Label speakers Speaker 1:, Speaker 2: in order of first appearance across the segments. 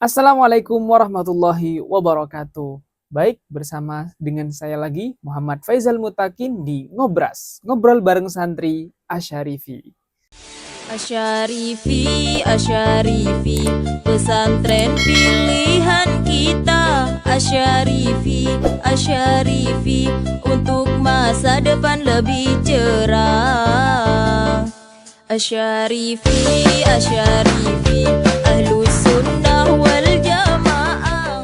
Speaker 1: Assalamualaikum warahmatullahi wabarakatuh. Baik, bersama dengan saya lagi Muhammad Faizal Mutakin di Ngobras, ngobrol bareng santri Asyarifi.
Speaker 2: Asyarifi, Asyarifi, pesantren pilihan kita. Asyarifi, Asyarifi, untuk masa depan lebih cerah. Asyarifi, Asyarifi, ahlus sunnah wal jamaah.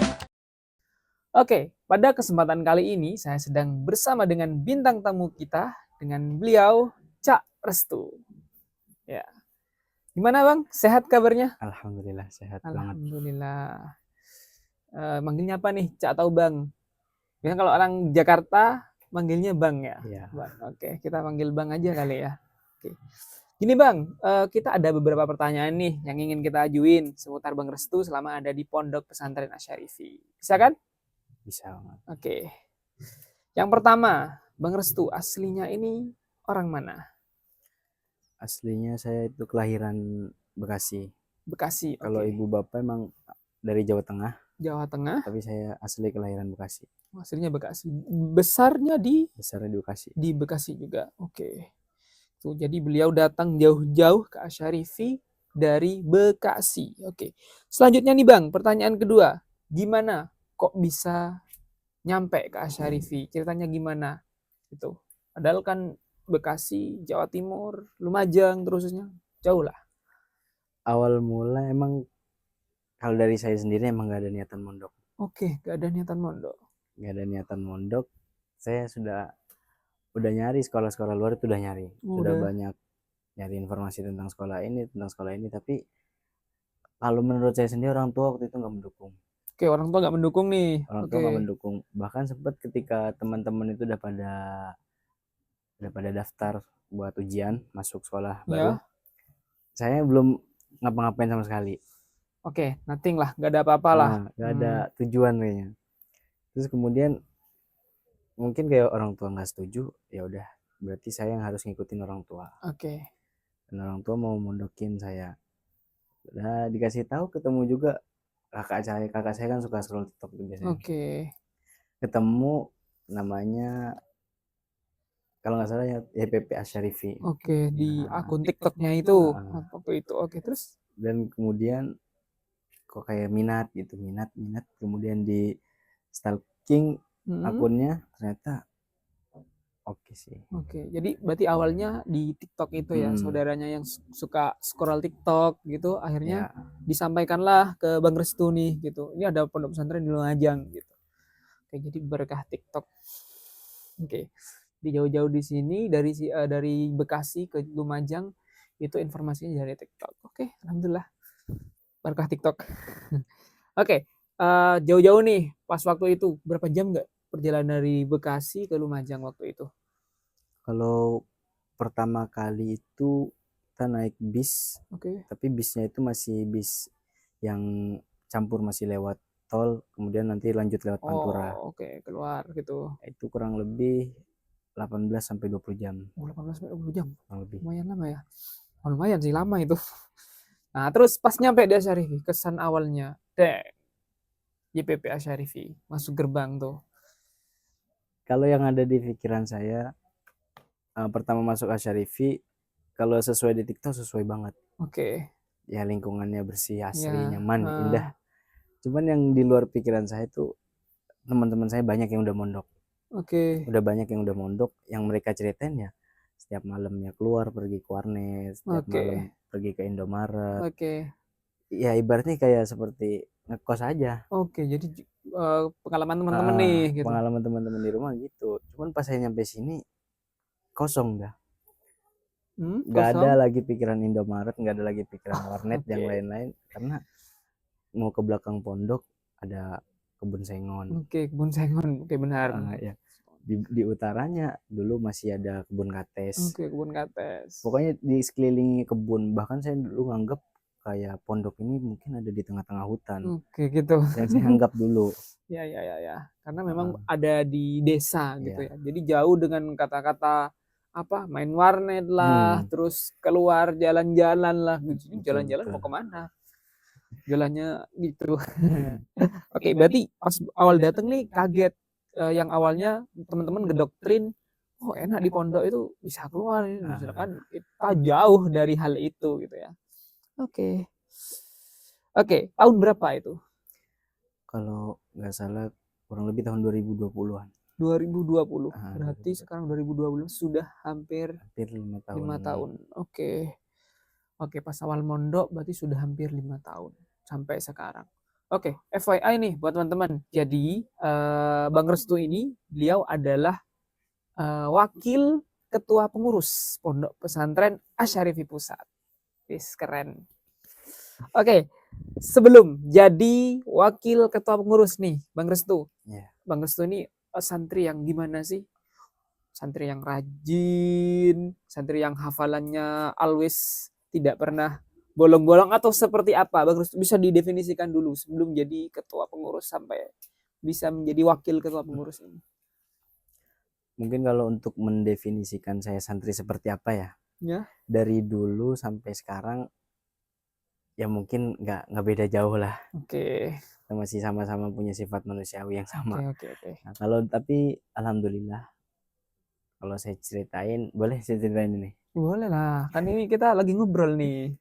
Speaker 1: Oke, pada kesempatan kali ini saya sedang bersama dengan bintang tamu kita, dengan beliau Cak Restu. Ya, gimana Bang? Sehat kabarnya?
Speaker 3: Alhamdulillah sehat banget.
Speaker 1: Alhamdulillah. Manggilnya apa nih? Cak atau Bang? Biasanya kalau orang Jakarta manggilnya Bang ya.
Speaker 3: Iya.
Speaker 1: Bang. Oke, kita panggil Bang aja kali ya. Oke. Gini Bang, kita ada beberapa pertanyaan nih yang ingin kita ajuin seputar Bang Restu selama ada di Pondok Pesantren Asyarifi. Bisa kan?
Speaker 3: Bisa banget.
Speaker 1: Oke. Yang pertama, Bang Restu aslinya ini orang mana?
Speaker 3: Aslinya saya itu kelahiran Bekasi.
Speaker 1: Bekasi.
Speaker 3: Kalau
Speaker 1: Oke.
Speaker 3: ibu bapak emang dari Jawa Tengah,
Speaker 1: Jawa Tengah.
Speaker 3: tapi saya asli kelahiran Bekasi.
Speaker 1: Aslinya Bekasi. Besarnya
Speaker 3: Besarnya di Bekasi.
Speaker 1: di Bekasi juga. Oke. Tuh, jadi beliau datang jauh-jauh ke Asyarifi dari Bekasi. Oke. Selanjutnya nih Bang, pertanyaan kedua. Gimana kok bisa nyampe ke Asyarifi? Ceritanya gimana? Gitu. Padahal kan Bekasi, Jawa Timur, Lumajang terusnya jauh lah.
Speaker 3: Awal mula emang kalau dari saya sendiri emang gak ada niatan mondok.
Speaker 1: Oke, gak ada niatan mondok.
Speaker 3: Gak ada niatan mondok. Saya udah nyari sekolah-sekolah luar itu udah nyari. Sudah banyak nyari informasi tentang sekolah ini, tapi kalau menurut saya sendiri orang tua waktu itu nggak mendukung.
Speaker 1: Oke, orang tua nggak mendukung nih.
Speaker 3: Orang tua
Speaker 1: Oke.
Speaker 3: nggak mendukung. Bahkan sempat ketika teman-teman itu udah pada daftar buat ujian masuk sekolah baru,
Speaker 1: Ya.
Speaker 3: saya belum ngapa-ngapain sama sekali.
Speaker 1: Oke, nothing lah, nggak ada apa-apa lah.
Speaker 3: Nah, nggak ada tujuan kayaknya. Terus kemudian mungkin kayak orang tua nggak setuju, ya udah berarti saya yang harus ngikutin orang tua.
Speaker 1: Oke.
Speaker 3: Dan orang tua mau mondokin saya. Udah dikasih tahu, ketemu juga kakak saya kan suka scroll TikTok gitu biasanya.
Speaker 1: Oke.
Speaker 3: Ketemu namanya kalau nggak salah ya YPP Asyarifi.
Speaker 1: Oke, di
Speaker 3: Nah,
Speaker 1: akun TikToknya itu
Speaker 3: Nah,
Speaker 1: waktu itu. Oke, terus?
Speaker 3: dan kemudian kok kayak minat kemudian di stalking akunnya, ternyata oke sih.
Speaker 1: Oke, jadi berarti awalnya di TikTok itu ya, saudaranya yang suka scroll TikTok gitu, akhirnya
Speaker 3: Ya,
Speaker 1: disampaikanlah ke Bang Restu nih gitu. Ini ada pondok pesantren di Lumajang gitu. Oke, jadi berkah TikTok. Oke. Di jauh-jauh di sini dari Bekasi ke Lumajang itu informasinya dari TikTok. Oke, alhamdulillah. Berkah TikTok. Oke, jauh-jauh nih pas waktu itu berapa jam nggak perjalanan dari Bekasi ke Lumajang waktu itu?
Speaker 3: kalau pertama kali itu kita naik bis,
Speaker 1: Oke.
Speaker 3: tapi bisnya itu masih bis yang campur, masih lewat tol, kemudian nanti lanjut lewat Pantura.
Speaker 1: Oh, oke, keluar gitu.
Speaker 3: Itu kurang lebih 18 sampai 20 jam.
Speaker 1: Oh, 18 sampai 20 jam.
Speaker 3: Kurang lebih.
Speaker 1: Lumayan lama ya. Oh, lumayan sih lama itu. Nah, terus pas nyampe di Asyarifi, kesan awalnya, YPP Asyarifi, masuk gerbang tuh.
Speaker 3: Kalau yang ada di pikiran saya, pertama masuk Asyarifi, kalau sesuai di TikTok sesuai banget.
Speaker 1: Oke.
Speaker 3: Ya lingkungannya bersih, asri,
Speaker 1: Ya,
Speaker 3: nyaman, indah. Cuman yang di luar pikiran saya itu teman-teman saya banyak yang udah mondok.
Speaker 1: Oke.
Speaker 3: Udah banyak yang udah mondok, yang mereka ceritain ya setiap malamnya keluar pergi ke warnet, setiap malam pergi ke Indomaret.
Speaker 1: Oke.
Speaker 3: Ya ibaratnya kayak seperti ngekos aja.
Speaker 1: Oke, jadi pengalaman teman-teman nih gitu.
Speaker 3: Pengalaman teman-teman di rumah gitu. Cuman pas saya nyampe sini kosong dah. Nggak ada lagi pikiran Indomaret, nggak ada lagi pikiran warnet yang lain-lain, karena mau ke belakang pondok ada kebun sengon.
Speaker 1: Oke, kebun sengon, oke benar.
Speaker 3: Ya. Di utaranya dulu masih ada kebun kates.
Speaker 1: Oke, kebun kates.
Speaker 3: Pokoknya di sekeliling kebun, bahkan saya dulu nganggep kayak pondok ini mungkin ada di tengah-tengah hutan.
Speaker 1: Oke, gitu.
Speaker 3: Yang saya anggap dulu.
Speaker 1: Ya. Karena memang ada di desa gitu ya. Jadi jauh dengan kata-kata apa main warnet lah, terus keluar jalan-jalan lah. Jalan-jalan mau kemana? Jualannya gitu. Oke, berarti pas awal dateng nih kaget, yang awalnya teman-teman ngedoktrin, "Oh enak di pondok itu bisa keluar ini,"
Speaker 3: Ah,
Speaker 1: sedangkan kita jauh dari hal itu gitu ya. Oke. Oke, tahun berapa itu?
Speaker 3: kalau nggak salah kurang lebih tahun 2020-an.
Speaker 1: 2020. Berarti
Speaker 3: 2020.
Speaker 1: sekarang 2025 sudah hampir
Speaker 3: Hampir 5 tahun.
Speaker 1: 5 tahun. Oke. Oke, pas awal mondok berarti sudah hampir 5 tahun sampai sekarang. Oke, FYI nih buat teman-teman. Jadi, Bang Restu ini beliau adalah wakil ketua pengurus Pondok Pesantren Asyarifi Pusat. Wis keren. Oke, sebelum jadi wakil ketua pengurus nih, Bang Restu.
Speaker 3: Ya.
Speaker 1: Bang Restu ini santri yang gimana sih? Santri yang rajin, santri yang hafalannya always tidak pernah bolong-bolong atau seperti apa? Bang Restu bisa didefinisikan dulu sebelum jadi ketua pengurus sampai bisa menjadi wakil ketua pengurus ini.
Speaker 3: Mungkin kalau untuk mendefinisikan saya santri seperti apa ya,
Speaker 1: Ya,
Speaker 3: dari dulu sampai sekarang ya mungkin nggak beda jauh lah.
Speaker 1: oke.
Speaker 3: Kita masih sama-sama punya sifat manusiawi yang
Speaker 1: Oke,
Speaker 3: sama.
Speaker 1: oke, oke.
Speaker 3: Nah, kalau tapi alhamdulillah kalau saya ceritain, boleh saya ceritain ini?
Speaker 1: Boleh lah, kan ini kita lagi ngobrol nih.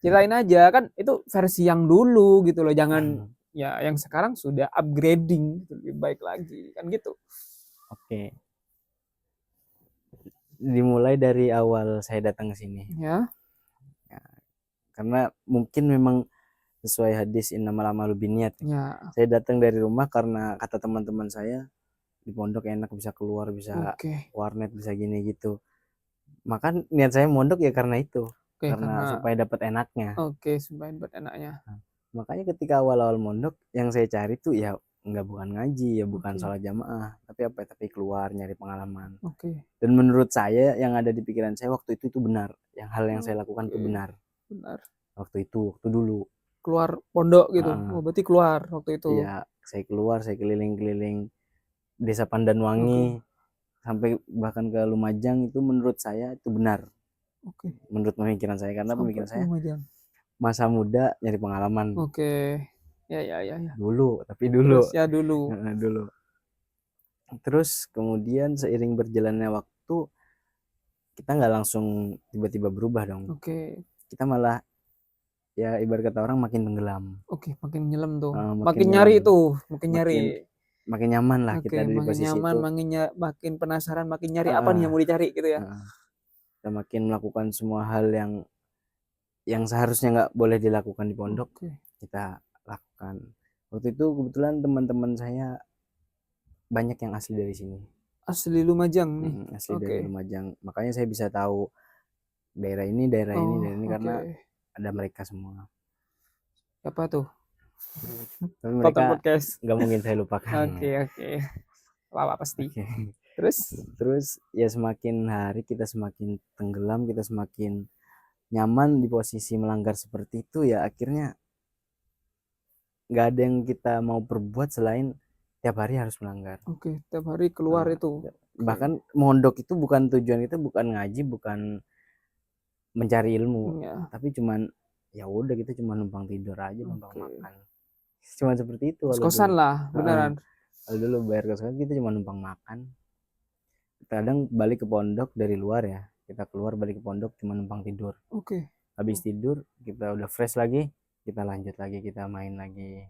Speaker 1: Ceritain aja, kan itu versi yang dulu gitu loh, jangan ya yang sekarang sudah upgrading gitu, lebih baik lagi kan gitu.
Speaker 3: Oke, dimulai dari awal saya datang ke sini.
Speaker 1: Ya,
Speaker 3: Ya, karena mungkin memang sesuai hadis innamal a'malu binniyat.
Speaker 1: ya.
Speaker 3: Saya datang dari rumah karena kata teman-teman saya di pondok enak, bisa keluar, bisa
Speaker 1: Oke.
Speaker 3: warnet, bisa gini gitu. Maka niat saya mondok ya karena itu,
Speaker 1: Oke,
Speaker 3: karena
Speaker 1: karena
Speaker 3: supaya dapat enaknya.
Speaker 1: oke, sumpahin buat enaknya.
Speaker 3: Nah, makanya ketika awal-awal mondok yang saya cari tuh ya nggak bukan ngaji, ya bukan
Speaker 1: Oke,
Speaker 3: sholat jamaah, tapi apa ya, tapi keluar nyari pengalaman.
Speaker 1: oke.
Speaker 3: Dan menurut saya yang ada di pikiran saya waktu itu benar, yang hal yang saya lakukan itu
Speaker 1: Oke,
Speaker 3: benar
Speaker 1: benar.
Speaker 3: waktu dulu.
Speaker 1: Keluar pondok gitu.
Speaker 3: Heeh.
Speaker 1: Oh, berarti keluar waktu itu.
Speaker 3: Iya, saya keluar, saya keliling-keliling Desa Pandanwangi
Speaker 1: Oke,
Speaker 3: sampai bahkan ke Lumajang, itu menurut saya itu benar.
Speaker 1: oke.
Speaker 3: Menurut pemikiran saya, karena
Speaker 1: Sampai
Speaker 3: pemikiran
Speaker 1: ke
Speaker 3: saya
Speaker 1: Lumajang.
Speaker 3: masa muda nyari pengalaman
Speaker 1: Oke. Ya, ya, ya, ya.
Speaker 3: dulu, tapi dulu.
Speaker 1: Terus ya dulu.
Speaker 3: Dulu. Terus kemudian seiring berjalannya waktu kita nggak langsung tiba-tiba berubah dong.
Speaker 1: Oke.
Speaker 3: Kita malah ya ibarat kata orang makin tenggelam.
Speaker 1: Oke, makin nyelam tuh.
Speaker 3: Makin
Speaker 1: Makin
Speaker 3: nyelam,
Speaker 1: nyari tuh, makin nyari.
Speaker 3: makin makin nyaman lah
Speaker 1: Oke,
Speaker 3: kita ada di
Speaker 1: makin
Speaker 3: posisi
Speaker 1: nyaman,
Speaker 3: itu.
Speaker 1: makin penasaran, makin nyari apa nih
Speaker 3: Heeh,
Speaker 1: yang mau dicari gitu ya.
Speaker 3: heeh. Kita makin melakukan semua hal yang seharusnya nggak boleh dilakukan di pondok,
Speaker 1: Oke.
Speaker 3: kita lakukan. Waktu itu kebetulan teman-teman saya banyak yang asli dari sini.
Speaker 1: Asli Lumajang nih.
Speaker 3: Asli
Speaker 1: Oke.
Speaker 3: dari Lumajang. Makanya saya bisa tahu daerah ini, daerah ini,
Speaker 1: Oh,
Speaker 3: daerah ini
Speaker 1: oke.
Speaker 3: karena ada mereka semua.
Speaker 1: Siapa tuh?
Speaker 3: Tapi
Speaker 1: Tonton
Speaker 3: mereka
Speaker 1: podcast.
Speaker 3: nggak mungkin saya lupakan.
Speaker 1: Oke, oke. Lama pasti.
Speaker 3: Oke.
Speaker 1: Terus?
Speaker 3: Terus ya semakin hari kita semakin tenggelam, kita semakin nyaman di posisi melanggar seperti itu, ya akhirnya nggak ada yang kita mau perbuat selain tiap hari harus melanggar.
Speaker 1: Oke, tiap hari keluar
Speaker 3: Nah,
Speaker 1: itu.
Speaker 3: bahkan mondok itu bukan tujuan kita, bukan ngaji, bukan mencari ilmu,
Speaker 1: Ya.
Speaker 3: tapi cuman ya udah kita cuma numpang tidur aja, numpang
Speaker 1: Oke.
Speaker 3: makan. Cuma seperti itu kalau
Speaker 1: Kos-kosan
Speaker 3: dulu.
Speaker 1: lah,
Speaker 3: Heeh.
Speaker 1: beneran.
Speaker 3: Kalau dulu bayar kos-kosan kita cuma numpang makan. Kadang balik ke pondok dari luar ya, kita keluar balik ke pondok cuma numpang tidur.
Speaker 1: Oke.
Speaker 3: Habis tidur kita udah fresh lagi, kita lanjut lagi, kita main lagi.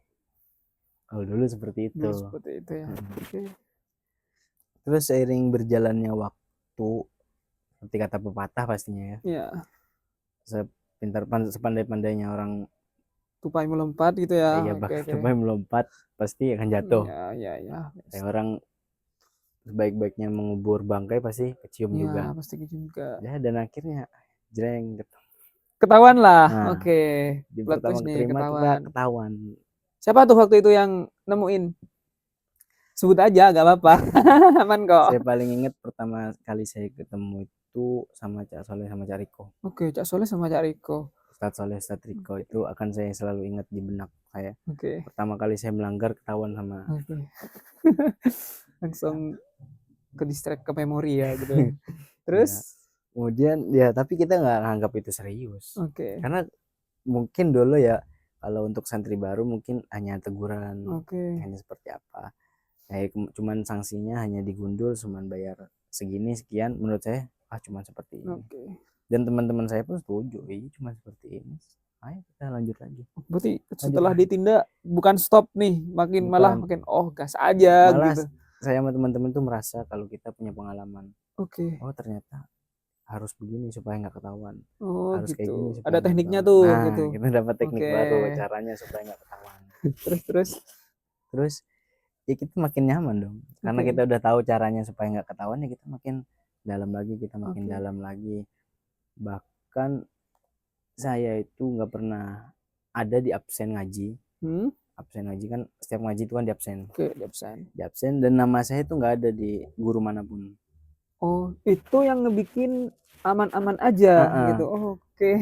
Speaker 3: Kalau dulu seperti itu.
Speaker 1: Dulu seperti itu ya. Oke.
Speaker 3: Terus seiring berjalannya waktu, seperti kata pepatah pastinya ya,
Speaker 1: Ya,
Speaker 3: sepandai-pandainya orang,
Speaker 1: tupai melompat gitu ya.
Speaker 3: ya
Speaker 1: Oke,
Speaker 3: bahkan
Speaker 1: oke.
Speaker 3: sampai melompat pasti akan jatuh.
Speaker 1: Ya, ya, ya.
Speaker 3: Kayak orang sebaik-baiknya mengubur bangkai pasti kecium
Speaker 1: Ya,
Speaker 3: juga.
Speaker 1: pasti gitu juga.
Speaker 3: Ya, dan akhirnya jreng.
Speaker 1: Ketahuan lah.
Speaker 3: Nah,
Speaker 1: Oke.
Speaker 3: di
Speaker 1: Plot
Speaker 3: pertama
Speaker 1: twist nih,
Speaker 3: keterima kita
Speaker 1: ketahuan.
Speaker 3: ketahuan.
Speaker 1: Siapa tuh waktu itu yang nemuin? Sebut aja, gak apa-apa. Aman kok.
Speaker 3: Saya paling ingat pertama kali saya ketemu itu sama Cak Soleh sama Cak Riko.
Speaker 1: Oke, Cak Soleh sama Cak Riko.
Speaker 3: Ustadz Soleh, Ustadz Riko itu akan saya selalu ingat di benak saya.
Speaker 1: Oke.
Speaker 3: Pertama kali saya melanggar ketahuan sama.
Speaker 1: Oke. Langsung ke distract ke memori ya gitu. Ya. Terus?
Speaker 3: Ya. Kemudian ya tapi kita nggak nganggap itu serius.
Speaker 1: Oke.
Speaker 3: Karena mungkin dulu ya Kalau untuk santri baru mungkin hanya teguran,
Speaker 1: Oke.
Speaker 3: hanya seperti apa. Kayak cuman sanksinya hanya digundul, cuman bayar segini sekian. Menurut saya, cuman seperti ini.
Speaker 1: Oke.
Speaker 3: Dan teman-teman saya pun setuju, cuma seperti ini. Ayo kita lanjut lagi.
Speaker 1: Berarti
Speaker 3: Lanjut
Speaker 1: setelah
Speaker 3: lagi.
Speaker 1: ditindak bukan stop nih, malah
Speaker 3: Bukan.
Speaker 1: makin gas aja
Speaker 3: Malah
Speaker 1: gitu.
Speaker 3: saya sama teman-teman tuh merasa kalau kita punya pengalaman.
Speaker 1: Oke.
Speaker 3: Oh ternyata harus begini supaya nggak ketahuan.
Speaker 1: Oh
Speaker 3: Harus kayak gini
Speaker 1: gitu.
Speaker 3: supaya
Speaker 1: Ada
Speaker 3: nggak
Speaker 1: tekniknya
Speaker 3: ketahuan.
Speaker 1: tuh
Speaker 3: Nah,
Speaker 1: gitu.
Speaker 3: kita dapat teknik
Speaker 1: Oke.
Speaker 3: baru caranya supaya nggak ketahuan.
Speaker 1: Terus
Speaker 3: Ya kita makin nyaman dong. Karena
Speaker 1: Oke.
Speaker 3: kita udah tahu caranya supaya nggak ketahuan, ya kita makin dalam lagi, kita makin
Speaker 1: Oke.
Speaker 3: dalam lagi. Bahkan saya itu nggak pernah ada di absen ngaji. Absen ngaji kan setiap ngaji itu kan di absen.
Speaker 1: Oke, di absen.
Speaker 3: Di absen, dan nama saya itu nggak ada di guru manapun.
Speaker 1: Oh, itu yang ngebikin aman-aman aja gitu. Oke.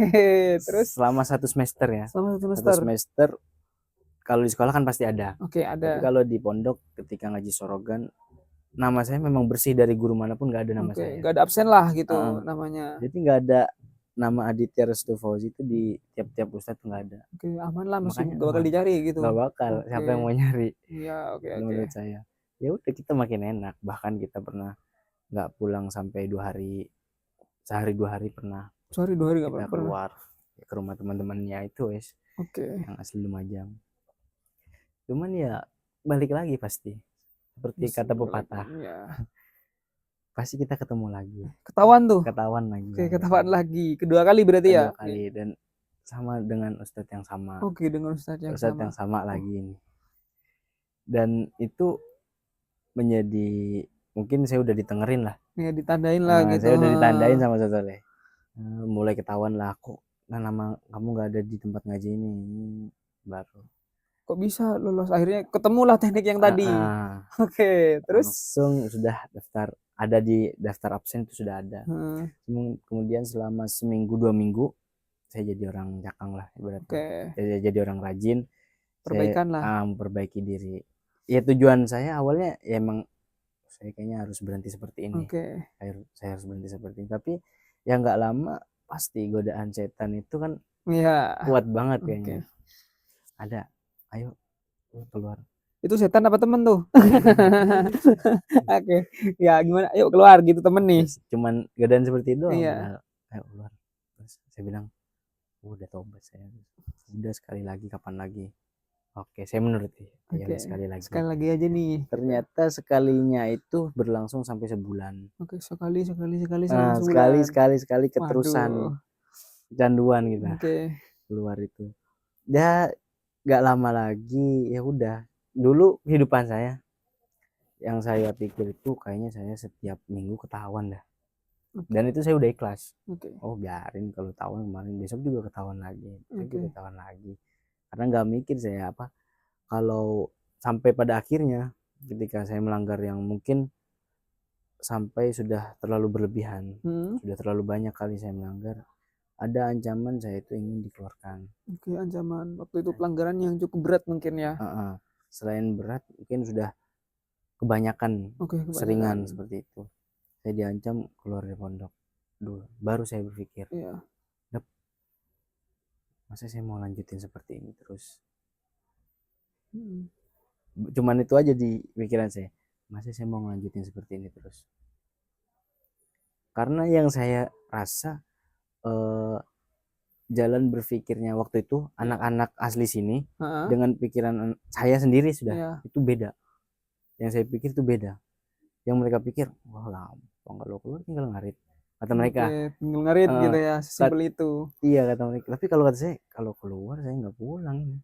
Speaker 1: Terus
Speaker 3: Selama 1 semester ya.
Speaker 1: selama 1
Speaker 3: 1
Speaker 1: semester.
Speaker 3: semester kalau di sekolah kan pasti ada.
Speaker 1: Oke,
Speaker 3: Tapi
Speaker 1: ada.
Speaker 3: kalau di pondok ketika ngaji sorogan, nama saya memang bersih, dari guru manapun nggak ada nama
Speaker 1: Oke,
Speaker 3: saya.
Speaker 1: nggak ada absen lah gitu namanya.
Speaker 3: Jadi nggak ada nama Aditya Restu Fauzi itu di tiap-tiap ustadz, nggak ada.
Speaker 1: Oke, aman lah, masih
Speaker 3: Makanya
Speaker 1: gak bakal dicari gitu.
Speaker 3: nggak bakal, siapa yang mau nyari.
Speaker 1: Iya, oke.
Speaker 3: Menurut saya ya udah, kita makin enak. Bahkan kita pernah nggak pulang sampai 2 hari, sehari 2 hari pernah.
Speaker 1: Sehari 2 hari nggak
Speaker 3: Kita
Speaker 1: pernah.
Speaker 3: keluar ke rumah teman-temannya itu
Speaker 1: Oke.
Speaker 3: yang asli Lumajang. Cuman ya balik lagi pasti, seperti kata pepatah, pasti kita ketemu lagi.
Speaker 1: Ketahuan tuh.
Speaker 3: Ketahuan lagi.
Speaker 1: Oke, ketahuan lagi. Kedua kali berarti ya?
Speaker 3: Kedua kali, dan sama dengan ustadz yang sama.
Speaker 1: Oke, dengan ustadz yang
Speaker 3: sama lagi ini. Dan itu menjadi, mungkin saya udah ditengerin lah.
Speaker 1: Ya, ditandain lah gitu.
Speaker 3: Saya udah ditandain sama Ustadz Soleh. Mulai ketahuan lah, kok nama kamu nggak ada di tempat ngaji ini baru.
Speaker 1: Kok bisa lolos? Akhirnya ketemulah teknik yang tadi. Oke, terus
Speaker 3: langsung sudah daftar, ada di daftar absen itu sudah ada. Kemudian selama seminggu 2 minggu saya jadi orang cakang lah ibaratnya. Jadi orang rajin.
Speaker 1: Perbaikan lah.
Speaker 3: Memperbaiki diri. Ya tujuan saya awalnya ya emang saya kayaknya harus berhenti seperti ini. Saya harus berhenti seperti ini. Tapi ya nggak lama pasti godaan setan itu kan kuat banget kayaknya. Ada, ayo keluar.
Speaker 1: Itu setan apa temen tuh? Oke. Ya gimana? Ayo keluar gitu temen nih.
Speaker 3: Cuman godaan seperti itu.
Speaker 1: Iya.
Speaker 3: Ayo keluar. Terus saya bilang, udah tobat saya. Udah sekali lagi, kapan lagi? Oke, saya menuruti. Ya sekali lagi.
Speaker 1: Sekali lagi aja nih.
Speaker 3: Ternyata sekalinya itu berlangsung sampai sebulan.
Speaker 1: Oke, sekali sampai sebulan.
Speaker 3: Sekali keterusan. Canduan gitu. Keluar itu. Ya nggak lama lagi, ya udah. Dulu kehidupan saya, yang saya pikir itu kayaknya saya setiap minggu ketahuan dah. Dan itu saya udah ikhlas. Oh biarin, kalau tahun kemarin besok juga ketahuan lagi. Ketahuan lagi. Karena nggak mikir saya kalau sampai pada akhirnya ketika saya melanggar yang mungkin sampai sudah terlalu berlebihan, sudah terlalu banyak kali saya melanggar, ada ancaman saya itu ingin dikeluarkan.
Speaker 1: Oke, ancaman waktu itu pelanggaran yang cukup berat mungkin ya.
Speaker 3: Selain berat, mungkin sudah kebanyakan, seringan seperti itu. Saya diancam keluar dari pondok. Baru saya berpikir, masa saya mau lanjutin seperti ini terus? Cuman itu aja di pikiran saya, masa saya mau lanjutin seperti ini terus? Karena yang saya rasa jalan berpikirnya waktu itu anak-anak asli sini dengan pikiran saya sendiri sudah itu beda. Yang saya pikir itu beda. Yang mereka pikir, wah gampang, kalau keluar tinggal ngarit. Kata mereka,
Speaker 1: tinggal ngarit gitu ya, simpel itu.
Speaker 3: Iya kata mereka. Tapi kalau kata saya, kalau keluar saya nggak pulang ini.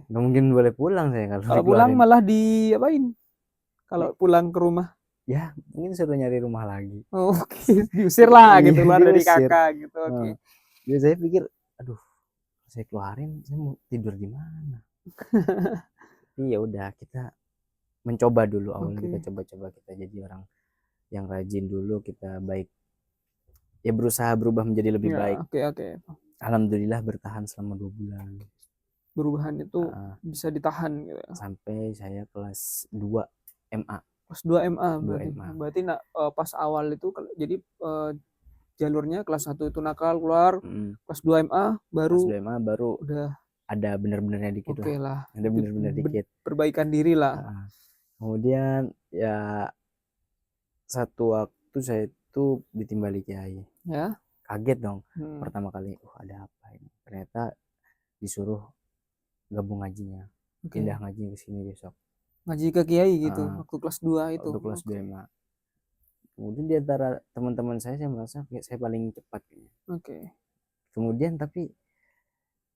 Speaker 3: Nggak mungkin boleh pulang saya kalau
Speaker 1: pulang malah diapain? Kalau pulang ke rumah?
Speaker 3: Ya mungkin suruh nyari rumah lagi.
Speaker 1: Diusir lah gitu, keluar dari kakak gitu.
Speaker 3: Jadi saya pikir, aduh, saya keluarin, saya mau tidur di mana? Tapi ya udah, kita mencoba dulu awalnya. Kita coba-coba, kita jadi orang yang rajin dulu, kita baik. Ya berusaha berubah menjadi lebih baik. Alhamdulillah bertahan selama 2 bulan.
Speaker 1: Perubahan itu bisa ditahan gitu ya.
Speaker 3: Sampai saya kelas 2 MA.
Speaker 1: Kelas 2 MA berarti pas awal itu jadi jalurnya kelas 1 itu nakal keluar, kelas 2 MA baru
Speaker 3: udah ada bener-benernya dikit
Speaker 1: Oke
Speaker 3: lah,
Speaker 1: lah.
Speaker 3: ada bener-bener dikit.
Speaker 1: Perbaikan diri lah.
Speaker 3: Kemudian ya satu waktu saya itu ditimbali kiai,
Speaker 1: Ya.
Speaker 3: kaget dong pertama kali, ada apa ini, ternyata disuruh gabung ngajinya, pindah ngaji ke sini besok,
Speaker 1: ngaji ke kiai gitu waktu kelas 2 itu.
Speaker 3: waktu kelas 2 SMA. Kemudian di antara teman-teman saya merasa kayak saya paling cepat kayaknya. Kemudian tapi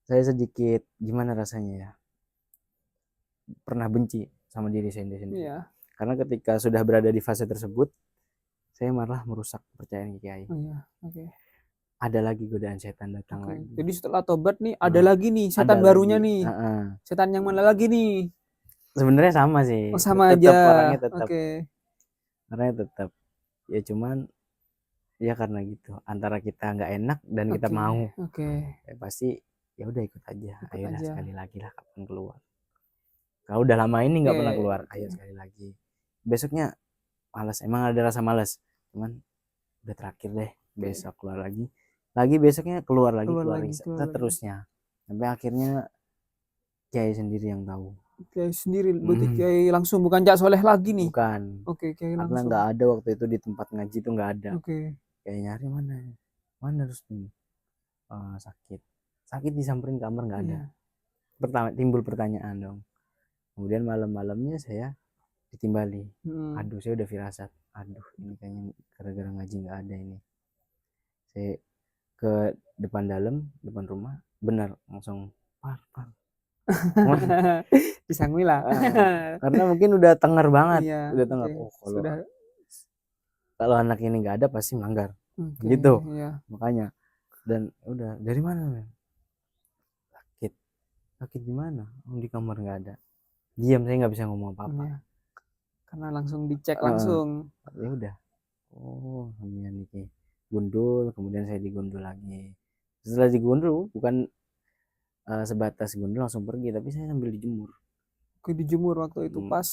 Speaker 3: saya sedikit gimana rasanya ya, pernah benci sama diri saya sendiri. Karena ketika sudah berada di fase tersebut, saya malah merusak kepercayaan kiai. Ada lagi godaan setan datang lagi.
Speaker 1: Jadi setelah tobat nih ada lagi nih setan barunya
Speaker 3: lagi.
Speaker 1: nih. Setan yang mana lagi nih?
Speaker 3: Sebenarnya sama sih.
Speaker 1: Sama
Speaker 3: tetap
Speaker 1: aja.
Speaker 3: Orangnya tetap. Orangnya tetap. Ya cuman ya karena gitu, antara kita nggak enak dan kita mau. Ya pasti ya udah ikut aja. Ayo dah sekali lagi lah, kapan keluar. Kalau udah lama ini nggak pernah keluar, ayo sekali lagi. Besoknya malas, emang ada rasa malas, cuman udah terakhir deh, besok keluar lagi besoknya keluar lagi seterusnya, sampai akhirnya kiai sendiri yang tahu.
Speaker 1: Kiai sendiri, berarti kiai langsung, bukan Cak Soleh lagi nih?
Speaker 3: Bukan.
Speaker 1: Kiai langsung.
Speaker 3: Karena nggak ada waktu itu di tempat ngaji itu nggak ada. Kiai nyari mana terus sakit disamperin kamar nggak ada. Pertama timbul pertanyaan dong. Kemudian malam-malamnya saya ditimbali. Aduh, saya udah firasat. Aduh, ini kayaknya gara-gara ngaji nggak ada ini. Saya ke depan rumah, benar langsung par.
Speaker 1: Disangui lah.
Speaker 3: Karena mungkin udah tengar banget, udah tengar. Kalau anak ini nggak ada pasti melanggar, gitu. Makanya dan udah dari mana? Sakit di mana? Di kamar nggak ada. Diam, saya nggak bisa ngomong apa-apa.
Speaker 1: Karena langsung dicek langsung.
Speaker 3: Ya udah. Namanya nih gundul, kemudian saya digundul lagi. Setelah digundul bukan sebatas gundul langsung pergi, tapi saya sambil dijemur.
Speaker 1: Dijemur waktu itu pas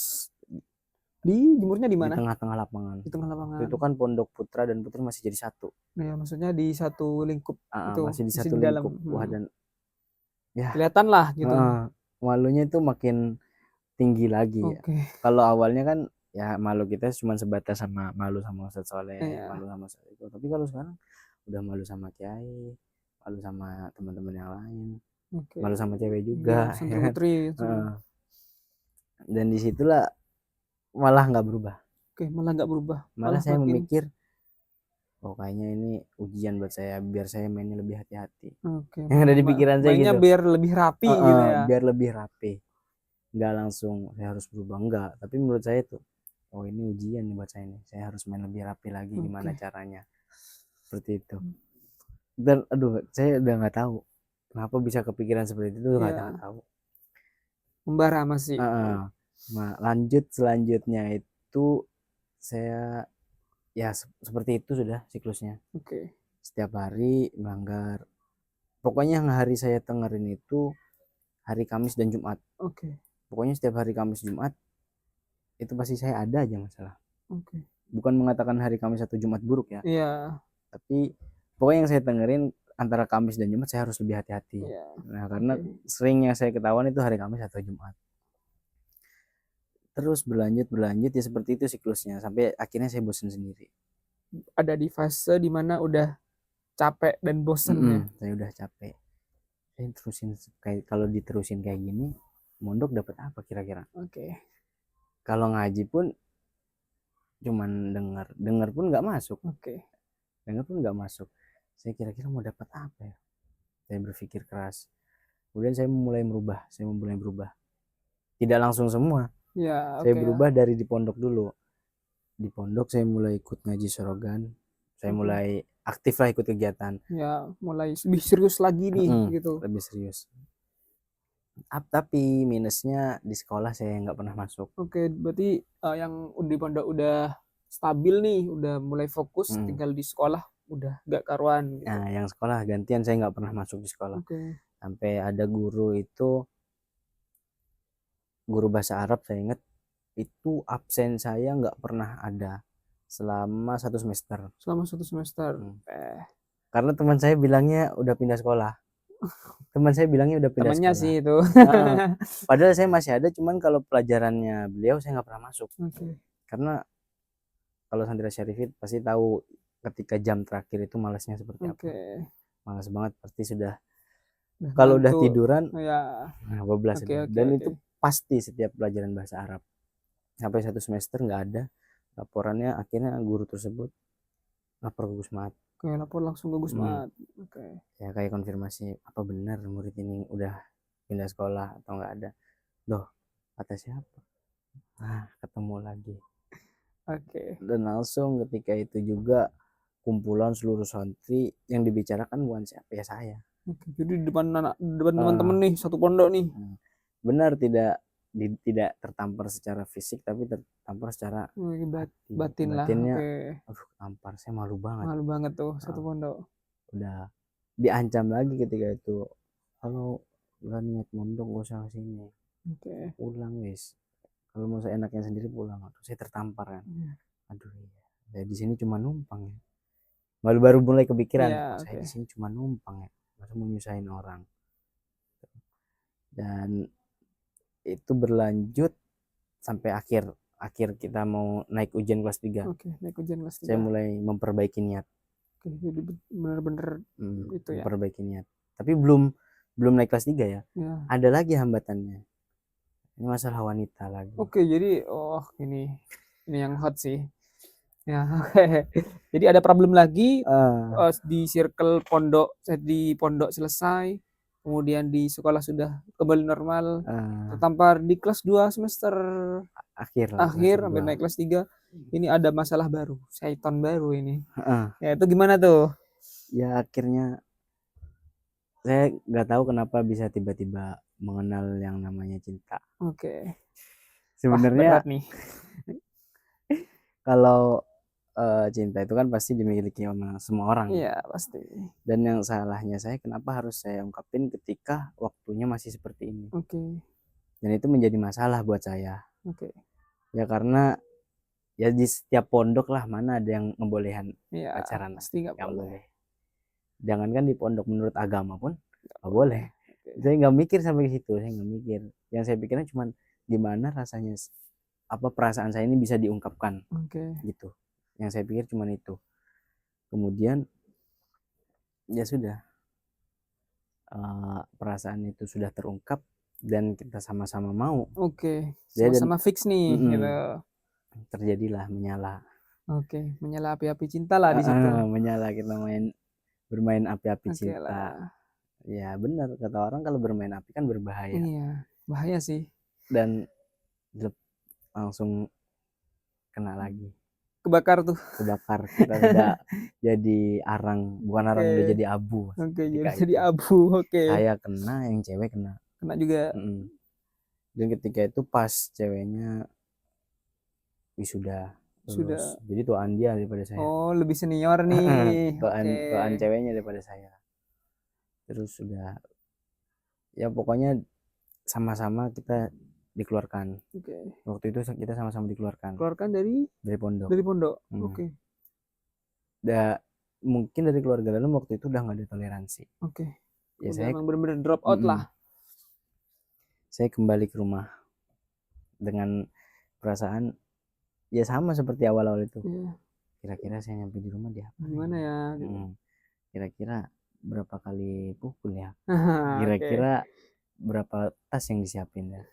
Speaker 1: dijemurnya di mana?
Speaker 3: Di tengah-tengah lapangan.
Speaker 1: Di tengah lapangan.
Speaker 3: Itu kan pondok putra dan putri masih jadi satu.
Speaker 1: Ya, maksudnya di satu lingkup itu.
Speaker 3: Masih di satu lingkup. Wah, dan ya
Speaker 1: kelihatan lah gitu.
Speaker 3: Malunya itu makin tinggi lagi. Kalau awalnya kan ya malu kita cuma sebatas sama malu sama Ustadz Soleh, malu sama Ustadz itu. Tapi kalau sekarang udah malu sama kiai, malu sama teman-teman yang lain, malu sama cewek juga,
Speaker 1: putri.
Speaker 3: Dan disitulah malah nggak berubah.
Speaker 1: Malah nggak berubah.
Speaker 3: Malah saya memikir, kayaknya ini ujian buat saya, biar saya mainnya lebih hati-hati. Yang ada di pikiran saya gitu.
Speaker 1: Biar lebih rapi gitu ya.
Speaker 3: Biar lebih rapi. Nggak langsung saya harus berubah, enggak. Tapi menurut saya tuh, ini ujian nih buat saya nih. Saya harus main lebih rapi lagi, gimana caranya. Seperti itu. Dan saya udah nggak tahu kenapa bisa kepikiran seperti itu, nggak tahu.
Speaker 1: Membara masih.
Speaker 3: Nah, lanjut selanjutnya itu saya ya seperti itu sudah siklusnya. Setiap hari melanggar. Pokoknya yang hari saya tengerin itu hari Kamis dan Jumat. Pokoknya setiap hari Kamis Jumat itu pasti saya ada aja masalah. Bukan mengatakan hari Kamis atau Jumat buruk ya. Tapi pokoknya yang saya dengerin antara Kamis dan Jumat saya harus lebih hati-hati. Nah, karena seringnya saya ketahuan itu hari Kamis atau Jumat. Terus berlanjut ya seperti itu siklusnya sampai akhirnya saya bosan sendiri.
Speaker 1: Ada di fase dimana udah capek dan bosan ya.
Speaker 3: Saya udah capek. Saya terusin kalau diterusin kayak gini, mondok dapat apa kira-kira? Kalau ngaji pun cuman dengar pun nggak masuk. Dengar pun nggak masuk. Saya kira-kira mau dapat apa ya? Saya berpikir keras. Kemudian saya mulai berubah. Tidak langsung semua. Saya berubah dari di pondok dulu. Di pondok saya mulai ikut ngaji sorogan. Saya mulai aktif lah ikut kegiatan.
Speaker 1: Mulai lebih serius lagi nih gitu.
Speaker 3: Lebih serius. Tapi minusnya di sekolah saya nggak pernah masuk.
Speaker 1: Berarti yang di pondok udah stabil nih, udah mulai fokus, tinggal di sekolah udah nggak karuan. Gitu.
Speaker 3: Nah, yang sekolah gantian saya nggak pernah masuk di sekolah. Sampai ada guru bahasa Arab, saya ingat itu absen saya nggak pernah ada selama 1 semester.
Speaker 1: Selama 1 semester.
Speaker 3: Karena teman saya bilangnya udah pindah sekolah. Teman saya bilangnya udah pindah
Speaker 1: Temennya
Speaker 3: sekolah.
Speaker 1: sih itu.
Speaker 3: Heeh. Padahal saya masih ada, cuman kalau pelajarannya beliau saya nggak pernah masuk.
Speaker 1: Oke.
Speaker 3: Karena kalau Santri Syarifit pasti tahu ketika jam terakhir itu malasnya seperti apa.
Speaker 1: Oke.
Speaker 3: Malas banget pasti sudah.
Speaker 1: Udah
Speaker 3: Kalau udah
Speaker 1: ngantuk.
Speaker 3: tiduran,
Speaker 1: Ya.
Speaker 3: nah bablas
Speaker 1: Oke,
Speaker 3: itu.
Speaker 1: oke,
Speaker 3: Dan
Speaker 1: oke.
Speaker 3: itu pasti setiap pelajaran bahasa Arab. Sampai 1 semester nggak ada laporannya, akhirnya guru tersebut lapor ke Gusmat.
Speaker 1: Oke, lapor langsung ke Gusmat. Oke.
Speaker 3: Ya kayak konfirmasi, apa benar murid ini udah pindah sekolah atau nggak ada. Loh, kata siapa? Ketemu lagi.
Speaker 1: Oke.
Speaker 3: Dan langsung ketika itu juga kumpulan seluruh santri yang dibicarakan bukan siapa ya saya.
Speaker 1: Oke. Jadi di depan teman-teman
Speaker 3: Ah,
Speaker 1: nih, satu pondok nih.
Speaker 3: benar tidak tertampar secara fisik tapi tertampar secara
Speaker 1: Wih,
Speaker 3: hati.
Speaker 1: batin lah.
Speaker 3: Batinnya,
Speaker 1: Oke.
Speaker 3: aduh tampar saya malu banget.
Speaker 1: Malu banget tuh satu
Speaker 3: Ah,
Speaker 1: pondok.
Speaker 3: udah diancam lagi ketika itu, kalau nggak niat mondok gak usah kesini,
Speaker 1: Oke.
Speaker 3: pulang wis, kalau mau saya enaknya sendiri pulang. Terus saya tertampar kan,
Speaker 1: Iya.
Speaker 3: aduh iya, saya di sini cuma numpang ya, baru mulai kepikiran,
Speaker 1: Iya,
Speaker 3: oh saya
Speaker 1: oke.
Speaker 3: di sini cuma numpang ya, masa mau nyusahin orang. Dan itu berlanjut sampai akhir akhir kita mau naik ujian kelas 3.
Speaker 1: Oke, naik ujian kelas
Speaker 3: Saya
Speaker 1: 3.
Speaker 3: mulai memperbaiki niat.
Speaker 1: Oke, jadi bener-bener itu ya.
Speaker 3: Memperbaiki niat, tapi belum naik kelas 3 ya,
Speaker 1: Ya.
Speaker 3: ada lagi hambatannya, ini masalah wanita lagi.
Speaker 1: Oke, jadi ini yang hot sih. Ya, oke. Jadi ada problem lagi di circle pondok, di pondok selesai, kemudian di sekolah sudah kembali normal, tertampar di kelas 2 semester
Speaker 3: akhir
Speaker 1: sampai naik kelas 3. Ini ada masalah baru, syaiton baru ini. Ya, itu gimana tuh?
Speaker 3: Ya akhirnya saya nggak tahu kenapa bisa tiba-tiba mengenal yang namanya cinta.
Speaker 1: Oke. Wah,
Speaker 3: Sebenarnya
Speaker 1: berat nih.
Speaker 3: kalau cinta itu kan pasti dimiliki sama semua orang.
Speaker 1: Iya, pasti.
Speaker 3: Dan yang salahnya saya, kenapa harus saya ungkapin ketika waktunya masih seperti ini.
Speaker 1: Oke.
Speaker 3: Dan itu menjadi masalah buat saya.
Speaker 1: Oke.
Speaker 3: Ya karena ya di setiap pondok lah mana ada yang ngebolehan
Speaker 1: Iya,
Speaker 3: pacaran.
Speaker 1: pasti nggak
Speaker 3: Nggak
Speaker 1: boleh.
Speaker 3: Jangankan di pondok, menurut agama pun nggak boleh.
Speaker 1: Oke.
Speaker 3: Saya nggak mikir sampai ke situ, saya nggak mikir. Yang saya pikirnya cuma gimana rasanya, apa perasaan saya ini bisa diungkapkan
Speaker 1: Oke.
Speaker 3: gitu. Yang saya pikir cuma itu. Kemudian ya sudah, perasaan itu sudah terungkap dan kita sama-sama mau.
Speaker 1: Oke,
Speaker 3: Dan
Speaker 1: sama-sama fix nih gitu.
Speaker 3: terjadilah menyala.
Speaker 1: Oke, menyala api-api cinta lah di situ.
Speaker 3: Menyala, kita bermain api-api
Speaker 1: Oke
Speaker 3: cinta.
Speaker 1: lah.
Speaker 3: Ya benar kata orang, kalau bermain api kan berbahaya.
Speaker 1: Iya, bahaya sih.
Speaker 3: Dan langsung kena lagi.
Speaker 1: Kebakar tuh.
Speaker 3: Kebakar, kita udah jadi arang, bukan arang, udah jadi abu.
Speaker 1: Oke,
Speaker 3: ketika
Speaker 1: jadi
Speaker 3: itu
Speaker 1: abu. Oke.
Speaker 3: saya kena, yang cewek kena.
Speaker 1: Kena juga.
Speaker 3: Dan ketika itu pas ceweknya wisuda lulus, jadi tuaan dia daripada saya.
Speaker 1: Oh, lebih senior nih.
Speaker 3: tuaan ceweknya daripada saya. Terus sudah, ya pokoknya sama-sama kita dikeluarkan.
Speaker 1: Oke.
Speaker 3: Waktu itu kita sama-sama dikeluarkan.
Speaker 1: Keluarkan dari
Speaker 3: pondok.
Speaker 1: Dari pondok. Oke.
Speaker 3: Mungkin dari keluarga dalam waktu itu udah nggak ada toleransi.
Speaker 1: Oke.
Speaker 3: Ya
Speaker 1: Udah
Speaker 3: saya
Speaker 1: emang bener-bener drop out lah.
Speaker 3: Saya kembali ke rumah dengan perasaan ya sama seperti awal-awal itu.
Speaker 1: Iya.
Speaker 3: Kira-kira saya nyampe di rumah dia
Speaker 1: Gimana ya?
Speaker 3: Kira-kira berapa kali pukul ya?
Speaker 1: Oke.
Speaker 3: Kira-kira berapa tas yang disiapin ya?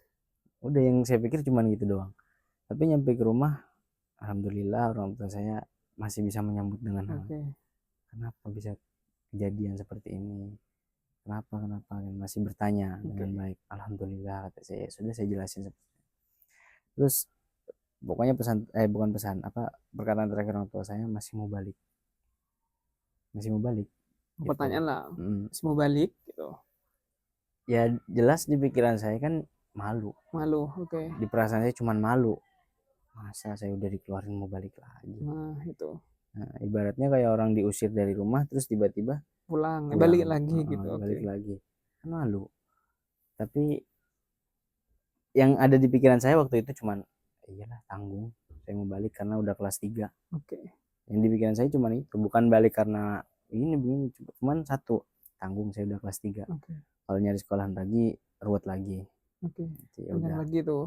Speaker 3: Udah, yang saya pikir cuma gitu doang. Tapi nyampe ke rumah, alhamdulillah orang tua saya masih bisa menyambut dengan hangat. Kenapa bisa kejadian seperti ini? Kenapa? Masih bertanya dengan baik. Alhamdulillah, kata saya. Sudah saya jelasin. Terus pokoknya perkataan terakhir orang tua saya, masih mau balik.
Speaker 1: Pertanyaan lah, masih mau balik gitu.
Speaker 3: Ya jelas di pikiran saya kan malu.
Speaker 1: Oke.
Speaker 3: Di perasaan saya cuma malu. Masa saya udah dikeluarin mau balik lagi?
Speaker 1: Nah, itu.
Speaker 3: Nah, ibaratnya kayak orang diusir dari rumah terus tiba-tiba
Speaker 1: pulang. Balik lagi gitu.
Speaker 3: Balik lagi. Kan malu. Tapi yang ada di pikiran saya waktu itu cuman, iyalah tanggung, saya mau balik karena udah kelas 3.
Speaker 1: Oke.
Speaker 3: Yang di pikiran saya cuman itu, bukan balik karena ini begini, cuman satu, tanggung, saya udah kelas 3.
Speaker 1: Oke.
Speaker 3: Kalau nyari sekolahan lagi ruwet lagi.
Speaker 1: Oke.
Speaker 3: Ya
Speaker 1: Panjang
Speaker 3: udah.
Speaker 1: lagi tuh.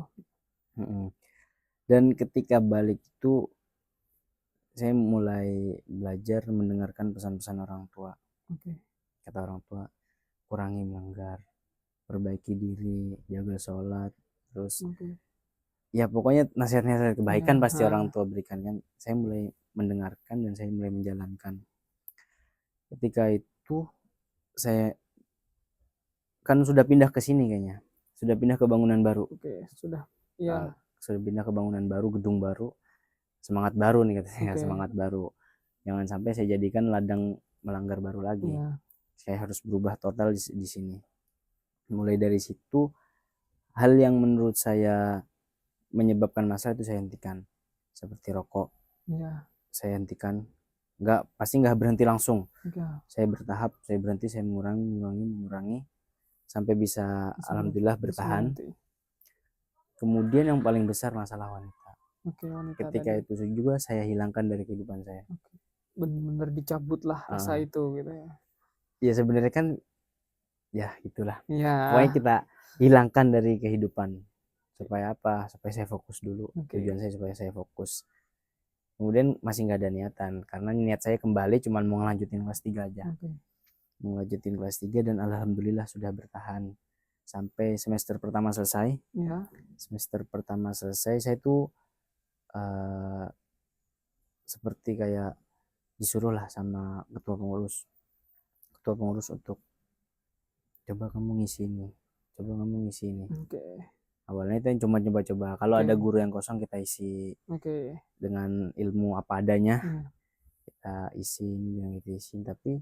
Speaker 3: Dan ketika balik itu saya mulai belajar mendengarkan pesan-pesan orang tua.
Speaker 1: Oke.
Speaker 3: Kata orang tua, kurangi melanggar, perbaiki diri, jaga sholat, terus
Speaker 1: Oke.
Speaker 3: ya pokoknya nasihat-nasihat kebaikan
Speaker 1: Ya,
Speaker 3: pasti orang tua berikan kan. Saya mulai mendengarkan dan saya mulai menjalankan. Ketika itu saya kan sudah pindah ke sini kayaknya, sudah pindah ke bangunan baru.
Speaker 1: Oke, sudah. Ya.
Speaker 3: Sudah pindah ke bangunan baru, gedung baru, semangat baru nih katanya.
Speaker 1: Oke.
Speaker 3: Semangat baru, jangan sampai saya jadikan ladang melanggar baru lagi.
Speaker 1: Ya.
Speaker 3: Saya harus berubah total di sini. Mulai dari situ, hal yang menurut saya menyebabkan masalah itu saya hentikan, seperti rokok.
Speaker 1: Ya.
Speaker 3: Saya hentikan, pasti nggak berhenti langsung.
Speaker 1: Ya.
Speaker 3: Saya bertahap, saya berhenti, saya mengurangi sampai bisa alhamdulillah bertahan. Kemudian yang paling besar masalah wanita.
Speaker 1: Oke, wanita
Speaker 3: ketika
Speaker 1: tadi.
Speaker 3: itu juga saya hilangkan dari kehidupan saya.
Speaker 1: Oke. Benar-benar dicabut lah rasa itu gitu ya.
Speaker 3: Ya sebenarnya kan ya itulah.
Speaker 1: Ya.
Speaker 3: Pokoknya kita hilangkan dari kehidupan. Supaya apa? Supaya saya fokus dulu. Tujuan saya supaya saya fokus. Kemudian masih nggak ada niatan karena niat saya kembali cuma mau ngelanjutin kelas 3 aja. Mau ngelanjutin kelas 3 dan alhamdulillah sudah bertahan sampai semester pertama selesai.
Speaker 1: Ya.
Speaker 3: Semester pertama selesai saya tuh seperti kayak disuruh lah sama ketua pengurus untuk coba kamu ngisi ini. Awalnya itu cuma coba-coba, kalau ada guru yang kosong kita isi dengan ilmu apa adanya. Kita isi yang itu isi, tapi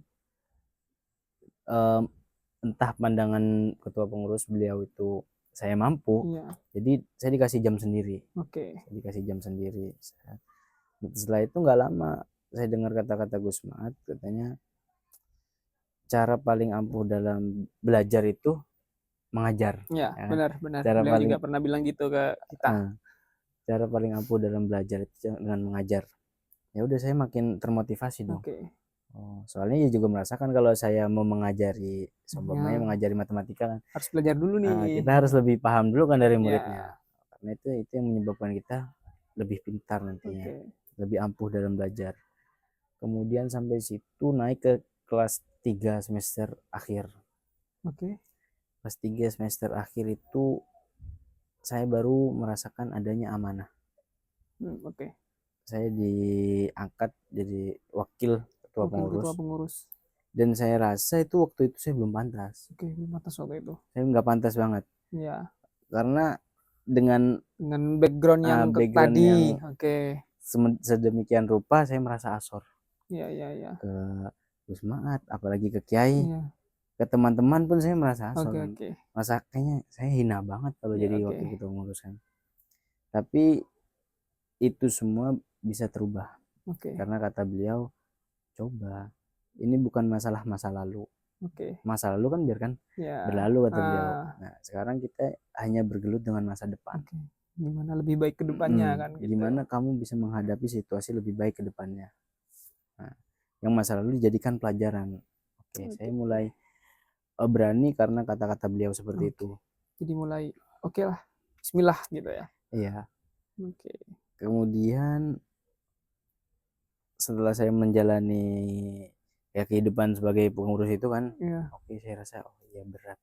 Speaker 3: entah pandangan ketua pengurus beliau itu saya mampu. Jadi saya dikasih jam sendiri. Setelah itu nggak lama saya dengar kata-kata Gus Maat, katanya cara paling ampuh dalam belajar itu mengajar.
Speaker 1: Ya, benar.
Speaker 3: Cara
Speaker 1: Beliau
Speaker 3: paling
Speaker 1: juga pernah bilang gitu ke kita.
Speaker 3: Cara paling ampuh dalam belajar itu dengan mengajar. Ya udah saya makin termotivasi dong. Soalnya ya juga merasakan kalau saya mau mengajari, seumpamanya mengajari matematika kan
Speaker 1: harus belajar dulu nih.
Speaker 3: Kita harus lebih paham dulu kan dari muridnya. Karena itu yang menyebabkan kita lebih pintar nantinya. Lebih ampuh dalam belajar. Kemudian sampai situ naik ke kelas 3 semester akhir. Kelas 3 semester akhir itu saya baru merasakan adanya amanah. Saya diangkat jadi wakil ketua pengurus. Dan saya rasa itu waktu itu saya belum pantas.
Speaker 1: Belum pantas waktu itu.
Speaker 3: Saya nggak pantas banget.
Speaker 1: Iya.
Speaker 3: Karena dengan
Speaker 1: background yang tadi.
Speaker 3: Sedemikian rupa saya merasa asor.
Speaker 1: Iya.
Speaker 3: Ke Gus Maat, apalagi ke Kiai. Ke teman-teman pun saya merasa asor. Masa kayaknya saya hina banget kalau jadi wakil ketua pengurus kan. Tapi itu semua bisa terubah. Karena kata beliau, coba, ini bukan masalah masa lalu. Masa lalu kan biarkan berlalu kata beliau. Nah sekarang kita hanya bergelut dengan masa depan.
Speaker 1: Gimana lebih baik ke depannya kan gitu.
Speaker 3: Gimana kamu bisa menghadapi situasi lebih baik ke depannya. Nah, yang masa lalu dijadikan pelajaran. Saya mulai berani karena kata-kata beliau seperti itu. Jadi
Speaker 1: mulai lah, bismillah gitu ya.
Speaker 3: Iya. Kemudian setelah saya menjalani ya kehidupan sebagai pengurus itu kan, saya rasa iya berat.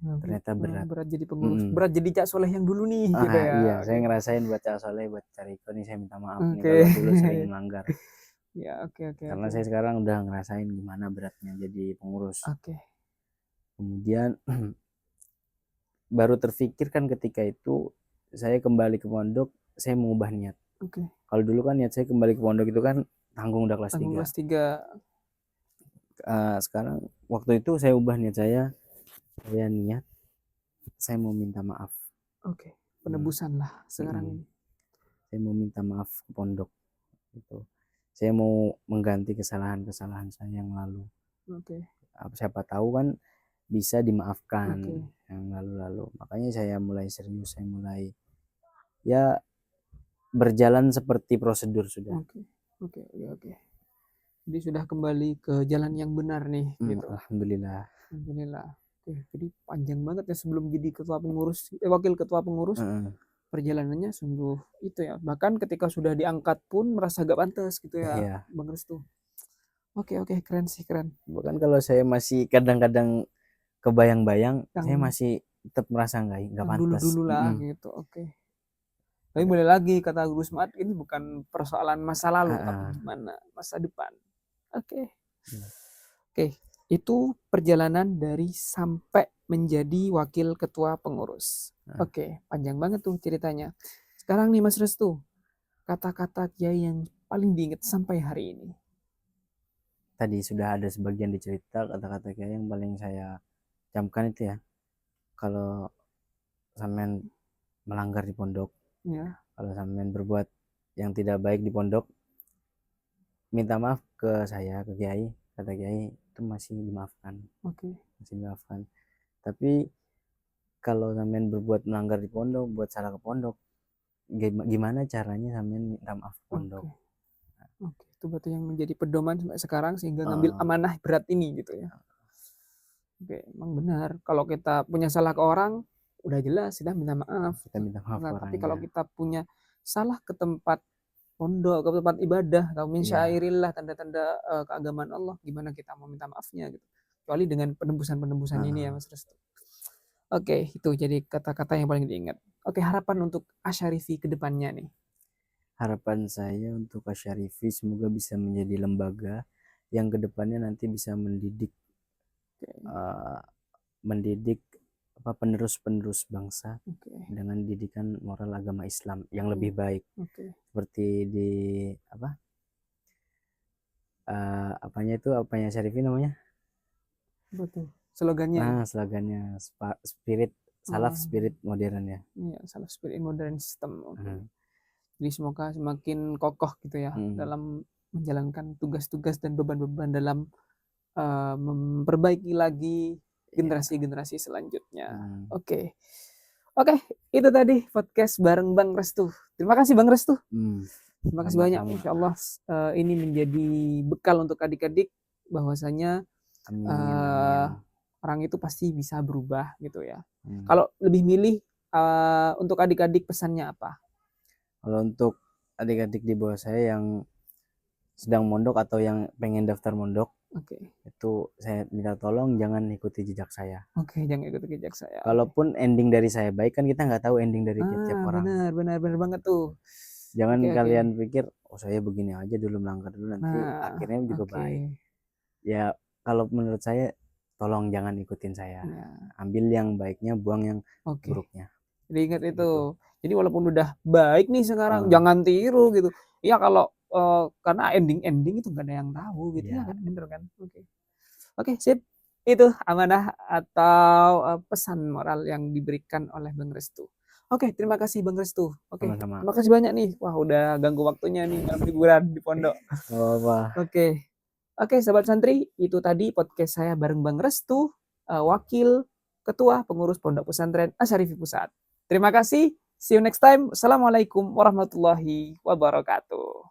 Speaker 3: Ternyata berat
Speaker 1: jadi pengurus, berat jadi Cak Soleh yang dulu nih gitu ya.
Speaker 3: Iya, saya ngerasain buat Cak Soleh, buat Cariko nih saya minta maaf nih kalau dulu sering melanggar.
Speaker 1: Ya,
Speaker 3: karena saya sekarang udah ngerasain gimana beratnya jadi pengurus. Kemudian baru terfikirkan ketika itu saya kembali ke pondok, saya mengubah niat. Kalau dulu kan niat saya kembali ke pondok itu kan tanggung udah kelas 3. Sekarang waktu itu saya ubah niat saya niat saya mau minta maaf.
Speaker 1: Penebusan lah sekarang ini.
Speaker 3: Saya mau minta maaf ke pondok gitu. Saya mau mengganti kesalahan-kesalahan saya yang lalu. Siapa tahu kan bisa dimaafkan yang lalu-lalu. Makanya saya mulai serius, saya mulai ya berjalan seperti prosedur sudah.
Speaker 1: Jadi sudah kembali ke jalan yang benar nih, gitu.
Speaker 3: Alhamdulillah.
Speaker 1: Alhamdulillah. Oke, jadi panjang banget ya sebelum jadi wakil ketua pengurus, perjalanannya sungguh itu ya. Bahkan ketika sudah diangkat pun merasa gak pantas gitu ya,
Speaker 3: Iya.
Speaker 1: Bang Restu. Oke, keren sih, keren.
Speaker 3: Bahkan kalau saya masih kadang-kadang kebayang-bayang, saya
Speaker 1: Yang
Speaker 3: masih tetap merasa nggak
Speaker 1: yang
Speaker 3: pantas.
Speaker 1: dulu-dulu lah gitu. Oke. Tapi boleh lagi kata Gus Mat, ini bukan persoalan masa lalu, tapi gimana masa depan. Oke. Oke, itu perjalanan dari sampai menjadi wakil ketua pengurus. Oke, panjang banget tuh ceritanya. Sekarang nih Mas Restu, kata-kata Kiai yang paling diingat sampai hari ini.
Speaker 3: Tadi sudah ada sebagian dicerita kata-kata Kiai yang paling saya camkan itu ya. Kalau sampean melanggar di pondok,
Speaker 1: Ya,
Speaker 3: kalau sampean berbuat yang tidak baik di pondok, minta maaf ke saya, ke Kiai. Kata Kiai itu masih dimaafkan,
Speaker 1: oke.
Speaker 3: masih dimaafkan. Tapi kalau sampean berbuat melanggar di pondok, buat salah ke pondok, gimana caranya sampean minta maaf ke pondok?
Speaker 1: Oke, itu berarti yang menjadi pedoman sampai sekarang sehingga ngambil amanah berat ini gitu ya. Oke, emang benar. Kalau kita punya salah ke orang, udah jelas sudah minta maaf.
Speaker 3: Kita minta maaf
Speaker 1: Nah,
Speaker 3: ke
Speaker 1: tapi kalau
Speaker 3: orangnya.
Speaker 1: kita punya salah ke tempat pondok, ke tempat ibadah, atau min
Speaker 3: Iya.
Speaker 1: syairillah, tanda-tanda keagamaan Allah, gimana kita mau minta maafnya gitu. Kecuali dengan penembusan-penembusan ini ya Mas Restu. Oke, itu jadi kata-kata yang paling diingat. Oke, harapan untuk Asyarifi ke depannya nih.
Speaker 3: Harapan saya untuk Asyarifi semoga bisa menjadi lembaga yang kedepannya nanti bisa mendidik mendidik penerus-penerus bangsa dengan didikan moral agama Islam yang lebih baik. Seperti di apanya Syarifi namanya?
Speaker 1: Betul. Slogannya.
Speaker 3: Nah, slogannya spirit salaf spirit modern ya.
Speaker 1: Iya, salaf spirit modern system. Jadi semoga semakin kokoh gitu ya dalam menjalankan tugas-tugas dan beban-beban dalam memperbaiki lagi generasi-generasi selanjutnya. Oke, itu tadi podcast bareng Bang Restu. Terima kasih Bang Restu. Terima kasih banyak. Insya Allah ini menjadi bekal untuk adik-adik bahwasanya orang itu pasti bisa berubah gitu ya. Kalau lebih milih untuk adik-adik pesannya apa?
Speaker 3: Kalau untuk adik-adik di bawah saya yang sedang mondok atau yang pengen daftar mondok, itu saya minta tolong jangan ikuti jejak saya.
Speaker 1: Jangan ikuti jejak saya.
Speaker 3: Kalaupun ending dari saya baik, kan kita nggak tahu ending dari tiap orang.
Speaker 1: Benar banget tuh.
Speaker 3: Jangan kalian pikir, oh saya begini aja dulu, melanggar dulu, nanti akhirnya juga baik. Ya kalau menurut saya, tolong jangan ikutin saya. Ambil yang baiknya, buang yang buruknya.
Speaker 1: Jadi ingat itu. Jadi walaupun udah baik nih sekarang, jangan tiru gitu. Iya kalau karena ending itu nggak ada yang tahu gitu ya kan, bener kan? Oke, sip. Itu amanah atau pesan moral yang diberikan oleh Bang Restu. Oke, terima kasih Bang Restu. Terima kasih banyak nih. Wah, udah ganggu waktunya nih malam liburan di pondok. Oke, sahabat santri, itu tadi podcast saya bareng Bang Restu, wakil ketua pengurus Pondok Pesantren Asyarifi Pusat. Terima kasih. See you next time. Assalamualaikum warahmatullahi wabarakatuh.